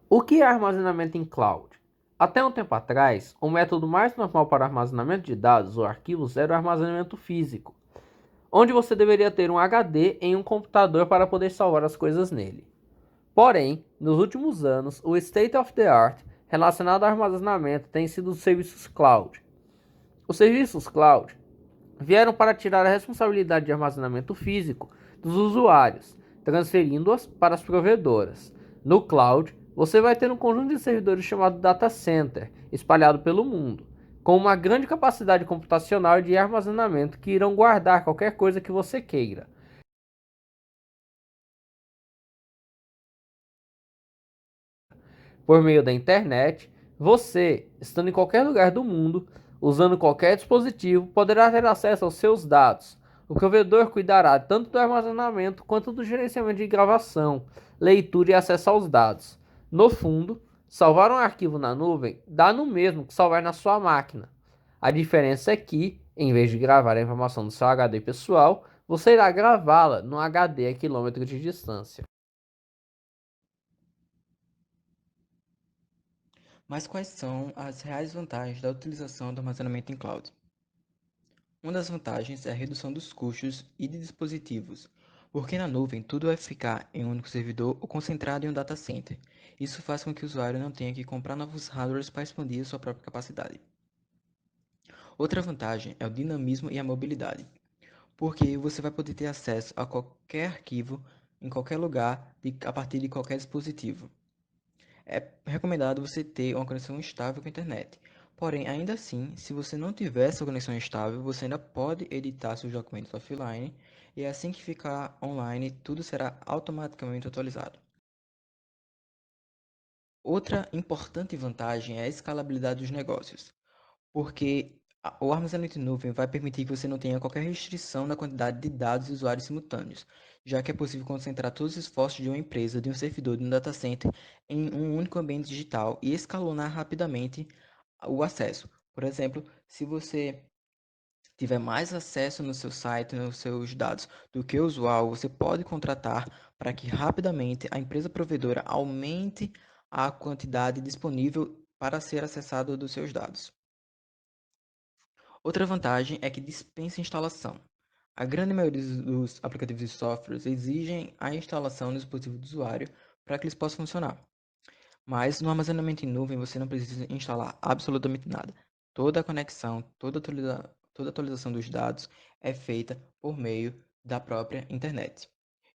O que é armazenamento em cloud? Até um tempo atrás, o método mais normal para armazenamento de dados ou arquivos era o armazenamento físico, onde você deveria ter um HD em um computador para poder salvar as coisas nele. Porém, nos últimos anos, o state of the art relacionado ao armazenamento tem sido os serviços cloud. Os serviços cloud vieram para tirar a responsabilidade de armazenamento físico dos usuários, transferindo-as para as provedoras. No cloud, você vai ter um conjunto de servidores chamado data center, espalhado pelo mundo, com uma grande capacidade computacional e de armazenamento que irão guardar qualquer coisa que você queira. Por meio da internet, você, estando em qualquer lugar do mundo, usando qualquer dispositivo, poderá ter acesso aos seus dados. O provedor cuidará tanto do armazenamento quanto do gerenciamento de gravação, leitura e acesso aos dados. No fundo, salvar um arquivo na nuvem dá no mesmo que salvar na sua máquina. A diferença é que, em vez de gravar a informação do seu HD pessoal, você irá gravá-la no HD a quilômetros de distância. Mas quais são as reais vantagens da utilização do armazenamento em cloud? Uma das vantagens é a redução dos custos e de dispositivos, porque na nuvem tudo vai ficar em um único servidor ou concentrado em um data center. Isso faz com que o usuário não tenha que comprar novos hardwares para expandir sua própria capacidade. Outra vantagem é o dinamismo e a mobilidade, porque você vai poder ter acesso a qualquer arquivo em qualquer lugar a partir de qualquer dispositivo. É recomendado você ter uma conexão estável com a internet. Porém, ainda assim, se você não tiver essa conexão estável, você ainda pode editar seus documentos offline e assim que ficar online, tudo será automaticamente atualizado. Outra importante vantagem é a escalabilidade dos negócios, porque o armazenamento em nuvem vai permitir que você não tenha qualquer restrição na quantidade de dados e usuários simultâneos, já que é possível concentrar todos os esforços de uma empresa, de um servidor, de um data center em um único ambiente digital e escalonar rapidamente o acesso. Por exemplo, se você tiver mais acesso no seu site, nos seus dados do que o usual, você pode contratar para que rapidamente a empresa provedora aumente a quantidade disponível para ser acessado dos seus dados. Outra vantagem é que dispensa instalação. A grande maioria dos aplicativos e softwares exigem a instalação no dispositivo do usuário para que eles possam funcionar. Mas no armazenamento em nuvem você não precisa instalar absolutamente nada. Toda a conexão, toda atualização dos dados é feita por meio da própria internet.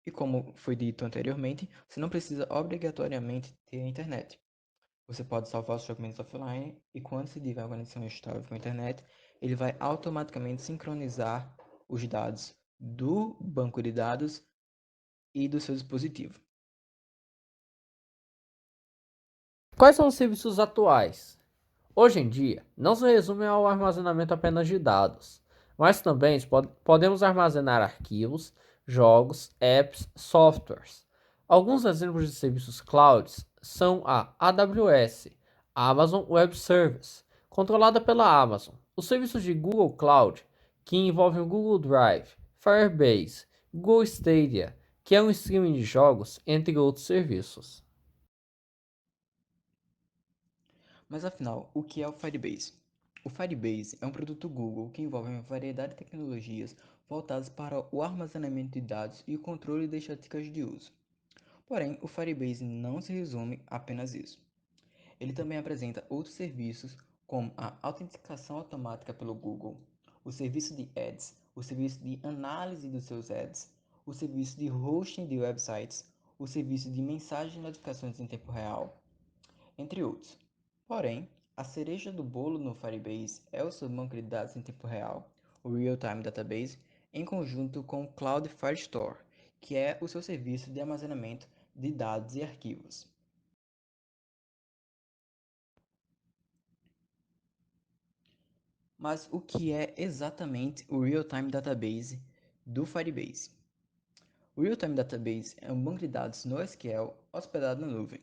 E como foi dito anteriormente, você não precisa obrigatoriamente ter a internet. Você pode salvar os documentos offline e quando se tiver uma conexão estável com a internet, ele vai automaticamente sincronizar os dados do banco de dados e do seu dispositivo. Quais são os serviços atuais? Hoje em dia, não se resume ao armazenamento apenas de dados, mas também podemos armazenar arquivos, jogos, apps, softwares. Alguns exemplos de serviços clouds são a AWS, Amazon Web Service, controlada pela Amazon, os serviços de Google Cloud, que envolvem o Google Drive, Firebase, Google Stadia, que é um streaming de jogos, entre outros serviços. Mas afinal, o que é o Firebase? O Firebase é um produto Google que envolve uma variedade de tecnologias voltadas para o armazenamento de dados e o controle de estatísticas de uso. Porém, o Firebase não se resume a apenas isso. Ele também apresenta outros serviços, como a autenticação automática pelo Google, o serviço de ads, o serviço de análise dos seus ads, o serviço de hosting de websites, o serviço de mensagens e notificações em tempo real, entre outros. Porém, a cereja do bolo no Firebase é o seu banco de dados em tempo real, o Real-Time Database, em conjunto com o Cloud Firestore, que é o seu serviço de armazenamento de dados e arquivos. Mas o que é exatamente o Real-Time Database do Firebase? O Real-Time Database é um banco de dados NoSQL hospedado na nuvem.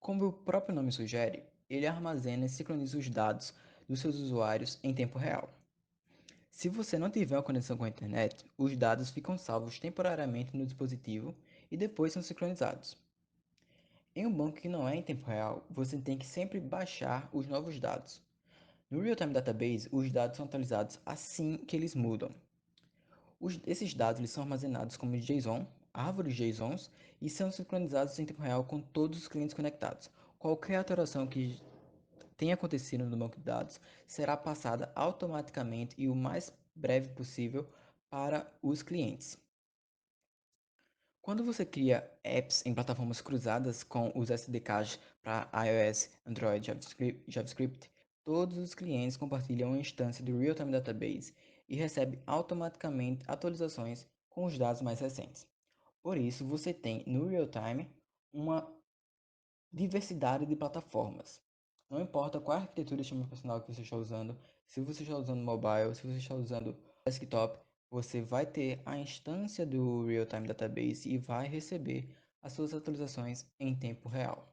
Como o próprio nome sugere, ele armazena e sincroniza os dados dos seus usuários em tempo real. Se você não tiver uma conexão com a internet, os dados ficam salvos temporariamente no dispositivo e depois são sincronizados. Em um banco que não é em tempo real, você tem que sempre baixar os novos dados. No Real-Time Database, os dados são atualizados assim que eles mudam. Esses dados eles são armazenados como JSON, árvores JSONs, e são sincronizados em tempo real com todos os clientes conectados. Qualquer alteração que tenha acontecido no banco de dados será passada automaticamente e o mais breve possível para os clientes. Quando você cria apps em plataformas cruzadas com os SDKs para iOS, Android, JavaScript, todos os clientes compartilham uma instância do Real-Time Database e recebem automaticamente atualizações com os dados mais recentes. Por isso, você tem no Real-Time uma diversidade de plataformas. Não importa qual arquitetura de sistema operacional que você está usando, se você está usando mobile, se você está usando desktop, você vai ter a instância do Real-Time Database e vai receber as suas atualizações em tempo real.